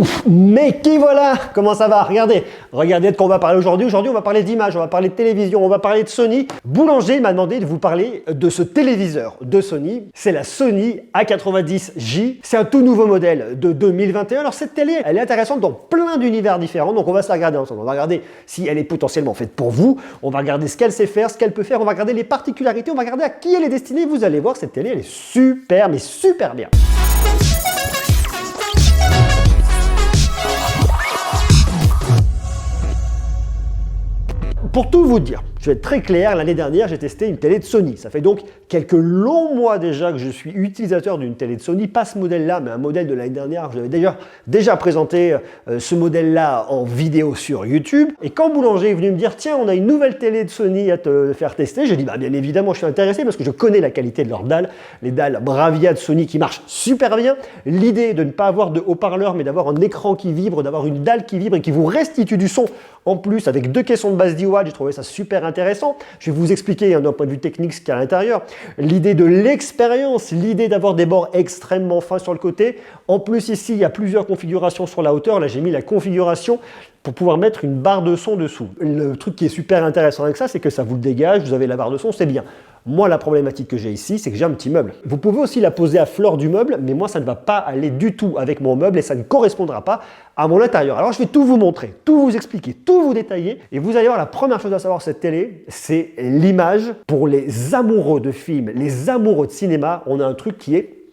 Ouf, mais qui voilà? Comment ça va? Regardez de quoi on va parler aujourd'hui. Aujourd'hui, on va parler d'image, on va parler de télévision, on va parler de Sony. Boulanger m'a demandé de vous parler de ce téléviseur de Sony. C'est la Sony A90J. C'est un tout nouveau modèle de 2021. Alors cette télé, elle est intéressante dans plein d'univers différents. Donc on va se la regarder ensemble. On va regarder si elle est potentiellement faite pour vous. On va regarder ce qu'elle sait faire, ce qu'elle peut faire. On va regarder les particularités. On va regarder à qui elle est destinée. Vous allez voir, cette télé, elle est super, mais super bien. Pour tout vous dire, je vais être très clair, l'année dernière, j'ai testé une télé de Sony. Ça fait donc quelques longs mois déjà que je suis utilisateur d'une télé de Sony, pas ce modèle-là, mais un modèle de l'année dernière. Je l'avais déjà présenté ce modèle-là en vidéo sur YouTube. Et quand Boulanger est venu me dire, tiens, on a une nouvelle télé de Sony à te faire tester, j'ai dit, bah, bien évidemment, je suis intéressé parce que je connais la qualité de leurs dalles, les dalles Bravia de Sony qui marchent super bien. L'idée de ne pas avoir de haut-parleur, mais d'avoir un écran qui vibre, d'avoir une dalle qui vibre et qui vous restitue du son en plus avec 2 caissons de base 10 watts, j'ai trouvé ça super intéressant. Je vais vous expliquer d'un point de vue technique ce qu'il y a à l'intérieur. L'idée de l'expérience, l'idée d'avoir des bords extrêmement fins sur le côté. En plus ici, il y a plusieurs configurations sur la hauteur. Là, j'ai mis la configuration pour pouvoir mettre une barre de son dessous. Le truc qui est super intéressant avec ça, c'est que ça vous le dégage, vous avez la barre de son, c'est bien. Moi, la problématique que j'ai ici, c'est que j'ai un petit meuble. Vous pouvez aussi la poser à fleur du meuble, mais moi, ça ne va pas aller du tout avec mon meuble et ça ne correspondra pas à mon intérieur. Alors, je vais tout vous montrer, tout vous expliquer, tout vous détailler. Et vous allez voir, la première chose à savoir sur cette télé, c'est l'image. Pour les amoureux de films, les amoureux de cinéma, on a un truc qui est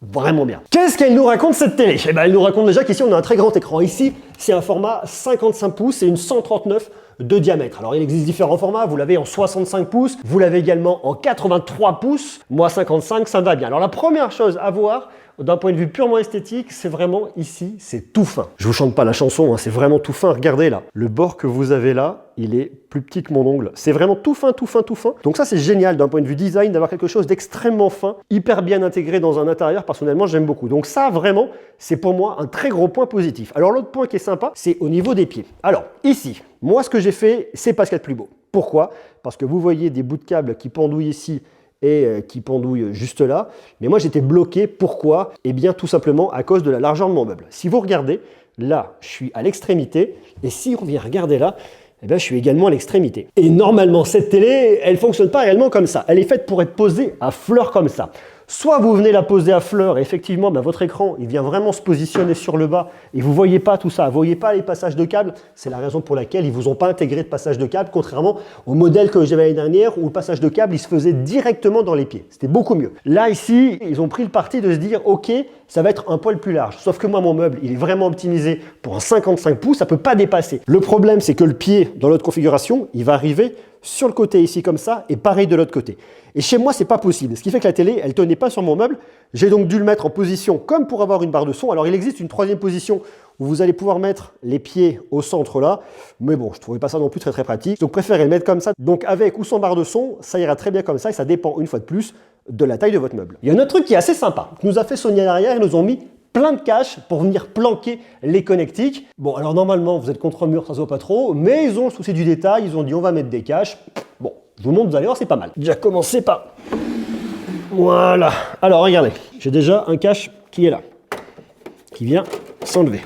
vraiment bien. Qu'est-ce qu'elle nous raconte cette télé? Eh ben, elle nous raconte déjà qu'ici, on a un très grand écran. Ici, c'est un format 55 pouces et une 139 de diamètre. Alors il existe différents formats, vous l'avez en 65 pouces, vous l'avez également en 83 pouces, moi 55 ça me va bien. Alors la première chose à voir d'un point de vue purement esthétique, c'est vraiment ici, c'est tout fin. Je vous chante pas la chanson, hein, c'est vraiment tout fin, regardez là. Le bord que vous avez là, il est plus petit que mon ongle. C'est vraiment tout fin, tout fin, tout fin. Donc ça c'est génial d'un point de vue design d'avoir quelque chose d'extrêmement fin, hyper bien intégré dans un intérieur, personnellement j'aime beaucoup. Donc ça vraiment, c'est pour moi un très gros point positif. Alors l'autre point qui est sympa, c'est au niveau des pieds. Alors ici, moi ce que j'ai fait, c'est pas ce qu'il y a de plus beau. Pourquoi? Parce que vous voyez des bouts de câble qui pendouillent ici et qui pendouille juste là. Mais moi, j'étais bloqué. Pourquoi? Eh bien, tout simplement à cause de la largeur de mon meuble. Si vous regardez, là, je suis à l'extrémité. Et si on vient regarder là, eh bien, je suis également à l'extrémité. Et normalement, cette télé, elle ne fonctionne pas réellement comme ça. Elle est faite pour être posée à fleur comme ça. Soit vous venez la poser à fleur et effectivement, ben, votre écran, il vient vraiment se positionner sur le bas et vous ne voyez pas tout ça, vous ne voyez pas les passages de câbles. C'est la raison pour laquelle ils ne vous ont pas intégré de passage de câble, contrairement au modèle que j'avais l'année dernière où le passage de câble, il se faisait directement dans les pieds. C'était beaucoup mieux. Là, ici, ils ont pris le parti de se dire, ok, ça va être un poil plus large. Sauf que moi, mon meuble, il est vraiment optimisé pour un 55 pouces, ça ne peut pas dépasser. Le problème, c'est que le pied, dans l'autre configuration, il va arriver sur le côté ici comme ça et pareil de l'autre côté. Et chez moi, c'est pas possible. Ce qui fait que la télé, elle tenait pas sur mon meuble. J'ai donc dû le mettre en position comme pour avoir une barre de son. Alors, il existe une troisième position où vous allez pouvoir mettre les pieds au centre là. Mais bon, je trouvais pas ça non plus très pratique. Donc, préférez le mettre comme ça. Donc, avec ou sans barre de son, ça ira très bien comme ça et ça dépend une fois de plus de la taille de votre meuble. Il y a un autre truc qui est assez sympa, que nous a fait Sony à l'arrière. Ils nous ont mis plein de caches pour venir planquer les connectiques. Bon, alors normalement, vous êtes contre un mur, ça se voit pas trop, mais ils ont le souci du détail, ils ont dit on va mettre des caches. Bon, je vous montre, vous allez voir, c'est pas mal. Déjà commencé par... Voilà. Alors, regardez, j'ai déjà un cache qui est là, qui vient s'enlever.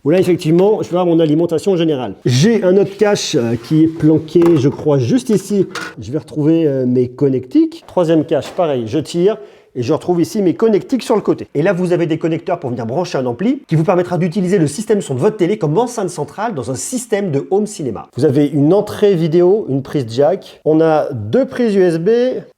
Où là, effectivement, je vais avoir mon alimentation générale. J'ai un autre cache qui est planqué, je crois, juste ici. Je vais retrouver mes connectiques. Troisième cache, pareil, je tire. Et je retrouve ici mes connectiques sur le côté. Et là, vous avez des connecteurs pour venir brancher un ampli qui vous permettra d'utiliser le système son de votre télé comme enceinte centrale dans un système de home cinéma. Vous avez une entrée vidéo, une prise jack. On a 2 prises USB.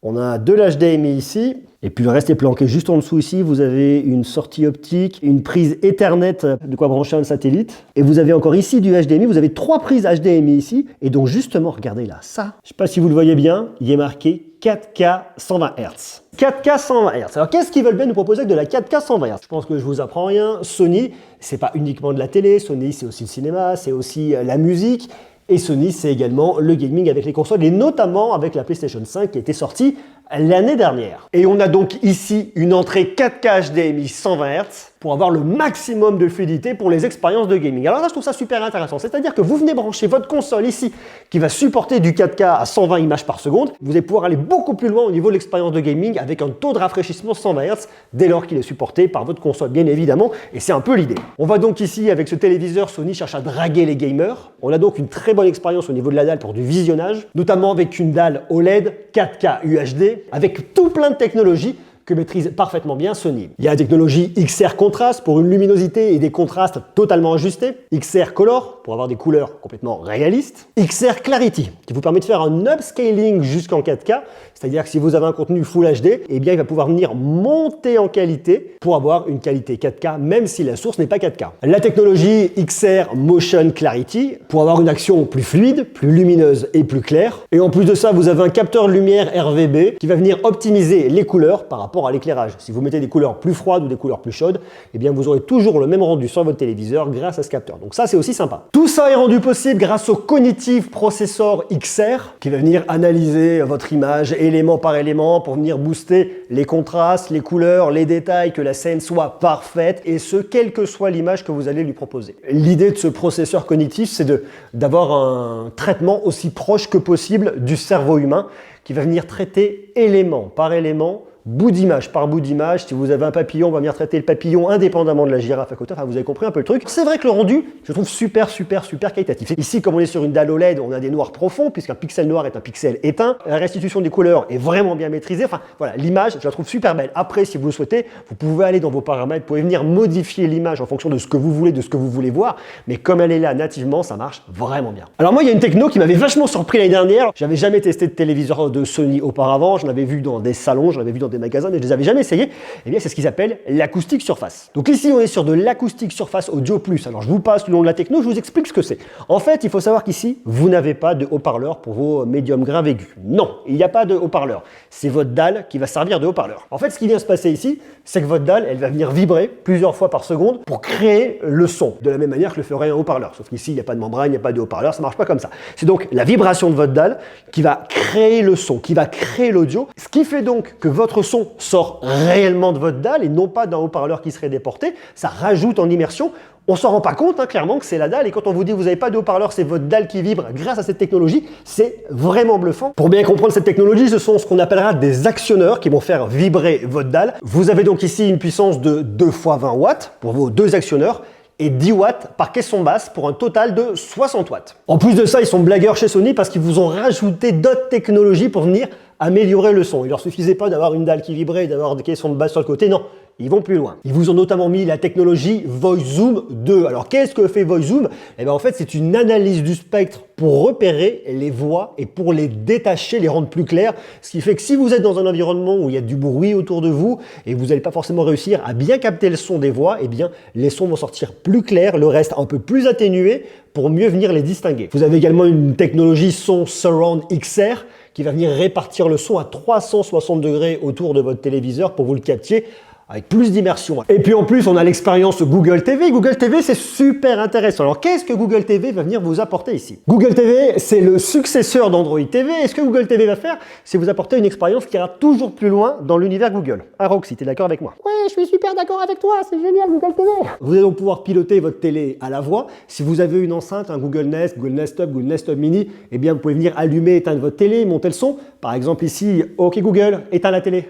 On a de l'HDMI ici. Et puis le reste est planqué juste en dessous ici. Vous avez une sortie optique, une prise Ethernet, de quoi brancher un satellite. Et vous avez encore ici du HDMI. Vous avez 3 prises HDMI ici. Et donc justement, regardez là, ça, je ne sais pas si vous le voyez bien, il est marqué 4K 120 Hz. 4K 120 Hz. Alors qu'est-ce qu'ils veulent bien nous proposer avec de la 4K 120 Hz? Je pense que je vous apprends rien. Sony, c'est pas uniquement de la télé. Sony, c'est aussi le cinéma, c'est aussi la musique. Et Sony, c'est également le gaming avec les consoles et notamment avec la PlayStation 5 qui était sortie l'année dernière. Et on a donc ici une entrée 4K HDMI 120 Hz pour avoir le maximum de fluidité pour les expériences de gaming. Alors là, je trouve ça super intéressant. C'est-à-dire que vous venez brancher votre console ici, qui va supporter du 4K à 120 images par seconde. Vous allez pouvoir aller beaucoup plus loin au niveau de l'expérience de gaming avec un taux de rafraîchissement 120 Hz dès lors qu'il est supporté par votre console, bien évidemment. Et c'est un peu l'idée. On va donc ici, avec ce téléviseur, Sony cherche à draguer les gamers. On a donc une très bonne expérience au niveau de la dalle pour du visionnage, notamment avec une dalle OLED 4K UHD, avec tout plein de technologies que maîtrise parfaitement bien Sony. Il y a la technologie XR Contrast pour une luminosité et des contrastes totalement ajustés, XR Color pour avoir des couleurs complètement réalistes, XR Clarity qui vous permet de faire un upscaling jusqu'en 4K, c'est-à-dire que si vous avez un contenu Full HD, eh bien il va pouvoir venir monter en qualité pour avoir une qualité 4K même si la source n'est pas 4K. La technologie XR Motion Clarity pour avoir une action plus fluide, plus lumineuse et plus claire. Et en plus de ça, vous avez un capteur de lumière RVB qui va venir optimiser les couleurs par rapport à l'éclairage. Si vous mettez des couleurs plus froides ou des couleurs plus chaudes, eh bien vous aurez toujours le même rendu sur votre téléviseur grâce à ce capteur. Donc ça, c'est aussi sympa. Tout ça est rendu possible grâce au Cognitive Processor XR qui va venir analyser votre image élément par élément pour venir booster les contrastes, les couleurs, les détails, que la scène soit parfaite et ce, quelle que soit l'image que vous allez lui proposer. L'idée de ce processeur cognitif, c'est d'avoir un traitement aussi proche que possible du cerveau humain qui va venir traiter élément par élément, bout d'image par bout d'image. Si vous avez un papillon, on va venir traiter le papillon indépendamment de la girafe à côté. Enfin, vous avez compris un peu le truc. C'est vrai que le rendu, je trouve super qualitatif. Ici, comme on est sur une dalle OLED, on a des noirs profonds, puisqu'un pixel noir est un pixel éteint. La restitution des couleurs est vraiment bien maîtrisée. Enfin, voilà, l'image, je la trouve super belle. Après, si vous le souhaitez, vous pouvez aller dans vos paramètres, vous pouvez venir modifier l'image en fonction de ce que vous voulez, de ce que vous voulez voir. Mais comme elle est là nativement, ça marche vraiment bien. Alors moi, il y a une techno qui m'avait vachement surpris l'année dernière. J'avais jamais testé de téléviseur de Sony auparavant. Je l'avais vu dans des salons, je l'avais vu dans des magasins, mais je les avais jamais essayés. Eh bien, c'est ce qu'ils appellent l'acoustique surface. Donc ici, on est sur de l'acoustique surface audio plus. Alors, je vous passe le nom de la techno, je vous explique ce que c'est. En fait, il faut savoir qu'ici, vous n'avez pas de haut-parleur pour vos médiums graves aigus. Non, il n'y a pas de haut-parleur. C'est votre dalle qui va servir de haut-parleur. En fait, ce qui vient se passer ici, c'est que votre dalle, elle va venir vibrer plusieurs fois par seconde pour créer le son, de la même manière que le ferait un haut-parleur. Sauf qu'ici, il n'y a pas de membrane, il n'y a pas de haut-parleur, ça ne marche pas comme ça. C'est donc la vibration de votre dalle qui va créer le son, qui va créer l'audio, ce qui fait donc que votre son sort réellement de votre dalle et non pas d'un haut-parleur qui serait déporté. Ça rajoute en immersion. On s'en rend pas compte, clairement, que c'est la dalle. Et quand on vous dit que vous n'avez pas de haut-parleur, c'est votre dalle qui vibre grâce à cette technologie, c'est vraiment bluffant. Pour bien comprendre cette technologie, ce sont ce qu'on appellera des actionneurs qui vont faire vibrer votre dalle. Vous avez donc ici une puissance de 2 x 20 watts pour vos deux actionneurs et 10 watts par caisson basse pour un total de 60 watts. En plus de ça, ils sont blagueurs chez Sony parce qu'ils vous ont rajouté d'autres technologies pour venir améliorer le son. Il leur suffisait pas d'avoir une dalle qui vibrait et d'avoir des caissons de basse sur le côté, non. Ils vont plus loin. Ils vous ont notamment mis la technologie Voice Zoom 2. Alors qu'est-ce que fait Voice Zoom? Eh bien en fait c'est une analyse du spectre pour repérer les voix et pour les détacher, les rendre plus claires. Ce qui fait que si vous êtes dans un environnement où il y a du bruit autour de vous et vous n'allez pas forcément réussir à bien capter le son des voix, eh bien les sons vont sortir plus clairs, le reste un peu plus atténué pour mieux venir les distinguer. Vous avez également une technologie son Surround XR qui va venir répartir le son à 360 degrés autour de votre téléviseur pour vous le captiez avec plus d'immersion. Et puis en plus, on a l'expérience Google TV. Google TV, c'est super intéressant. Alors qu'est-ce que Google TV va venir vous apporter ici? Google TV, c'est le successeur d'Android TV. Et ce que Google TV va faire, c'est vous apporter une expérience qui ira toujours plus loin dans l'univers Google. Ah Roxy, t'es d'accord avec moi? Ouais, je suis super d'accord avec toi, c'est génial Google TV. Vous allez donc pouvoir piloter votre télé à la voix. Si vous avez une enceinte, un Google Nest, Google Nest Hub, Google Nest Hub Mini, eh bien vous pouvez venir allumer, éteindre votre télé, monter le son. Par exemple ici, OK Google, éteins la télé.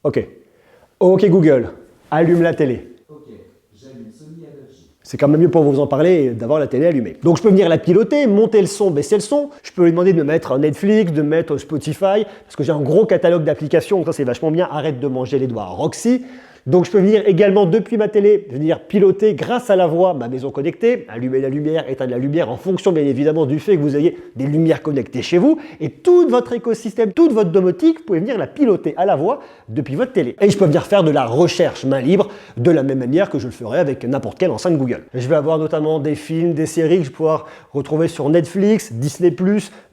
Ok. Ok Google, allume la télé. Ok, j'allume Sony Energy. C'est quand même mieux pour vous en parler et d'avoir la télé allumée. Donc je peux venir la piloter, monter le son, baisser le son. Je peux lui demander de me mettre un Netflix, de me mettre Spotify, parce que j'ai un gros catalogue d'applications, donc ça c'est vachement bien. Arrête de manger les doigts, Roxy. Donc je peux venir également depuis ma télé, venir piloter grâce à la voix ma maison connectée, allumer la lumière, éteindre la lumière en fonction bien évidemment du fait que vous ayez des lumières connectées chez vous et tout votre écosystème, toute votre domotique, vous pouvez venir la piloter à la voix depuis votre télé. Et je peux venir faire de la recherche main libre de la même manière que je le ferais avec n'importe quelle enceinte Google. Je vais avoir notamment des films, des séries que je vais pouvoir retrouver sur Netflix, Disney+,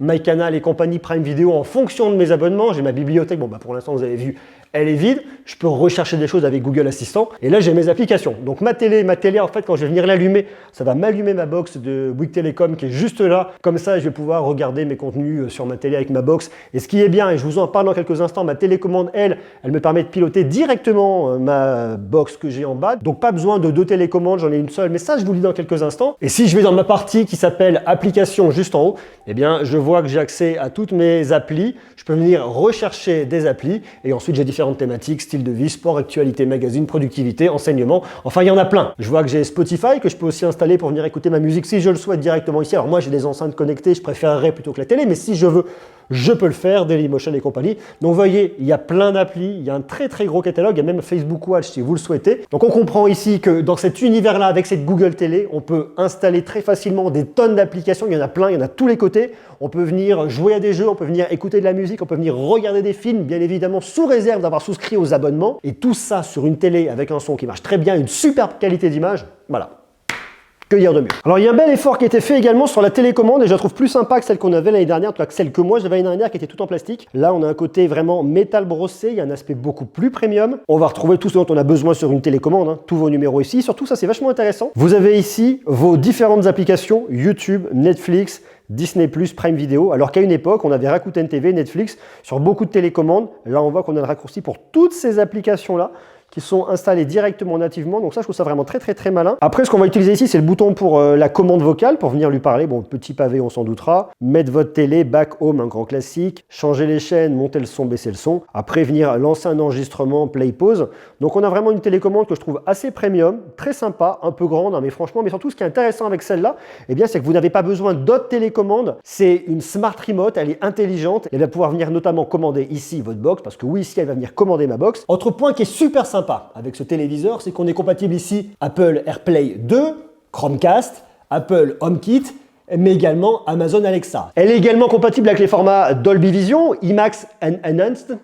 MyCanal et compagnie Prime Video en fonction de mes abonnements. J'ai ma bibliothèque, bon bah pour l'instant vous avez vu, elle est vide, je peux rechercher des choses avec Google Assistant, et là j'ai mes applications. Donc ma télé en fait quand je vais venir l'allumer, ça va m'allumer ma box de Bouygues Télécom qui est juste là, comme ça je vais pouvoir regarder mes contenus sur ma télé avec ma box. Et ce qui est bien, et je vous en parle dans quelques instants, ma télécommande elle me permet de piloter directement ma box que j'ai en bas, donc pas besoin de 2 télécommandes, j'en ai une seule, mais ça je vous le dis dans quelques instants. Et si je vais dans ma partie qui s'appelle applications juste en haut, eh bien je vois que j'ai accès à toutes mes applis, je peux venir rechercher des applis, et ensuite j'ai différentes thématiques, style de vie, sport, actualité, magazine, productivité, enseignement, enfin il y en a plein. Je vois que j'ai Spotify que je peux aussi installer pour venir écouter ma musique si je le souhaite directement ici. Alors moi j'ai des enceintes connectées, je préférerais plutôt que la télé, mais si je veux, je peux le faire, Dailymotion et compagnie. Donc vous voyez, il y a plein d'applis, il y a un très très gros catalogue, il y a même Facebook Watch si vous le souhaitez. Donc on comprend ici que dans cet univers-là, avec cette Google Télé, on peut installer très facilement des tonnes d'applications, il y en a plein, il y en a de tous les côtés. On peut venir jouer à des jeux, on peut venir écouter de la musique, on peut venir regarder des films, bien évidemment sous réserve d'avoir souscrit aux abonnements. Et tout ça sur une télé avec un son qui marche très bien, une superbe qualité d'image, voilà. Que dire de mieux? Alors il y a un bel effort qui a été fait également sur la télécommande et je la trouve plus sympa que celle qu'on avait l'année dernière, en tout cas que celle que moi j'avais l'année dernière qui était tout en plastique. Là on a un côté vraiment métal brossé, il y a un aspect beaucoup plus premium. On va retrouver tout ce dont on a besoin sur une télécommande, hein, tous vos numéros ici. Surtout ça c'est vachement intéressant. Vous avez ici vos différentes applications, YouTube, Netflix, Disney+, Prime Video, alors qu'à une époque, on avait Rakuten TV, Netflix, sur beaucoup de télécommandes. Là, on voit qu'on a le raccourci pour toutes ces applications-là qui sont installées directement nativement. Donc ça, je trouve ça vraiment très très très malin. Après, ce qu'on va utiliser ici, c'est le bouton pour la commande vocale, pour venir lui parler. Bon, petit pavé, on s'en doutera. Mettre votre télé, back home, un grand classique. Changer les chaînes, monter le son, baisser le son. Après, venir lancer un enregistrement, play, pause. Donc on a vraiment une télécommande que je trouve assez premium, très sympa, un peu grande, hein, mais franchement, mais surtout, ce qui est intéressant avec celle-là, eh bien, c'est que vous n'avez pas besoin d'autres télécommandes. C'est une smart remote, elle est intelligente. Elle va pouvoir venir notamment commander ici votre box, parce que oui, ici, elle va venir commander ma box. Autre point qui est super sympa avec ce téléviseur, c'est qu'on est compatible ici Apple AirPlay 2, Chromecast, Apple HomeKit, mais également Amazon Alexa. Elle est également compatible avec les formats Dolby Vision, IMAX Enhanced.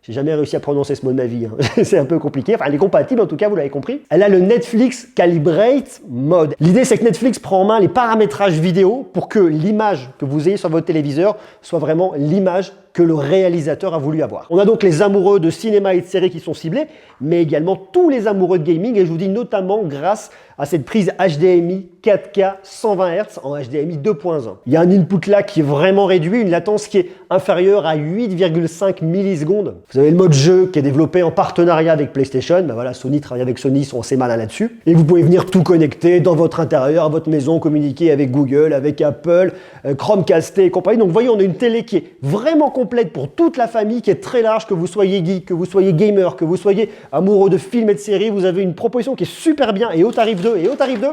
J'ai jamais réussi à prononcer ce mot de ma vie, hein. C'est un peu compliqué. Enfin, elle est compatible en tout cas, vous l'avez compris. Elle a le Netflix Calibrate Mode. L'idée, c'est que Netflix prend en main les paramétrages vidéo pour que l'image que vous ayez sur votre téléviseur soit vraiment l'image que le réalisateur a voulu avoir. On a donc les amoureux de cinéma et de séries qui sont ciblés, mais également tous les amoureux de gaming, et je vous dis notamment grâce à cette prise HDMI 4K 120 Hz en HDMI 2.1. Il y a un input lag qui est vraiment réduit, une latence qui est inférieure à 8,5 millisecondes. Vous avez le mode jeu qui est développé en partenariat avec PlayStation. Ben voilà, Sony travaille avec Sony, ils sont assez malins là-dessus. Et vous pouvez venir tout connecter dans votre intérieur, à votre maison, communiquer avec Google, avec Apple, Chromecast et compagnie. Donc vous voyez, on a une télé qui est vraiment complète pour toute la famille, qui est très large, que vous soyez geek, que vous soyez gamer, que vous soyez amoureux de films et de séries. Vous avez une proposition qui est super bien et au tarif 2. Et au tarif 2,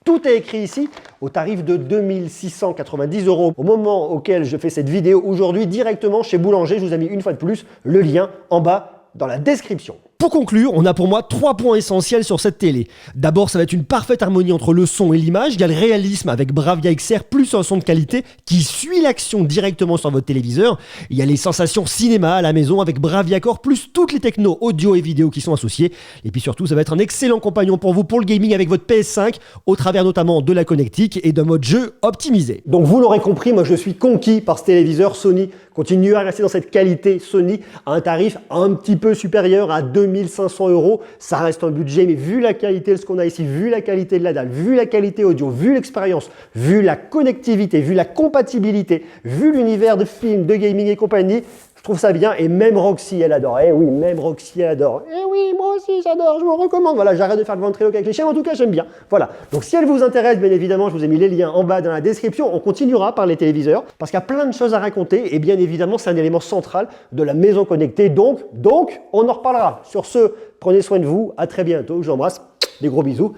tout est écrit ici, au tarif de 2690 €. Au moment auquel je fais cette vidéo aujourd'hui, directement chez Boulanger, je vous ai mis une fois de plus le lien en bas dans la description. Pour conclure, on a pour moi 3 points essentiels sur cette télé. D'abord, ça va être une parfaite harmonie entre le son et l'image. Il y a le réalisme avec Bravia XR plus un son de qualité qui suit l'action directement sur votre téléviseur. Il y a les sensations cinéma à la maison avec Bravia Core plus toutes les technos audio et vidéo qui sont associés. Et puis surtout, ça va être un excellent compagnon pour vous pour le gaming avec votre PS5 au travers notamment de la connectique et d'un mode jeu optimisé. Donc vous l'aurez compris, moi je suis conquis par ce téléviseur. Sony continue à rester dans cette qualité Sony à un tarif un petit peu supérieur à 2500 €. Ça reste un budget, mais vu la qualité de ce qu'on a ici, vu la qualité de la dalle, vu la qualité audio, vu l'expérience, vu la connectivité, vu la compatibilité, vu l'univers de films, de gaming et compagnie, je trouve ça bien. Et même Roxy, elle adore. Eh oui, même Roxy, elle adore. Eh oui, moi aussi, j'adore, je vous recommande. Voilà, j'arrête de faire le ventriloque avec les chiens. En tout cas, j'aime bien. Voilà. Donc, si elle vous intéresse, bien évidemment, je vous ai mis les liens en bas dans la description. On continuera par les téléviseurs parce qu'il y a plein de choses à raconter. Et bien évidemment, c'est un élément central de la maison connectée. Donc, on en reparlera. Sur ce, prenez soin de vous. À très bientôt. Je vous embrasse. Des gros bisous.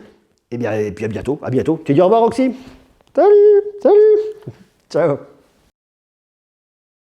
Et puis à bientôt. À bientôt. Tu dis au revoir, Roxy. Salut. Ciao.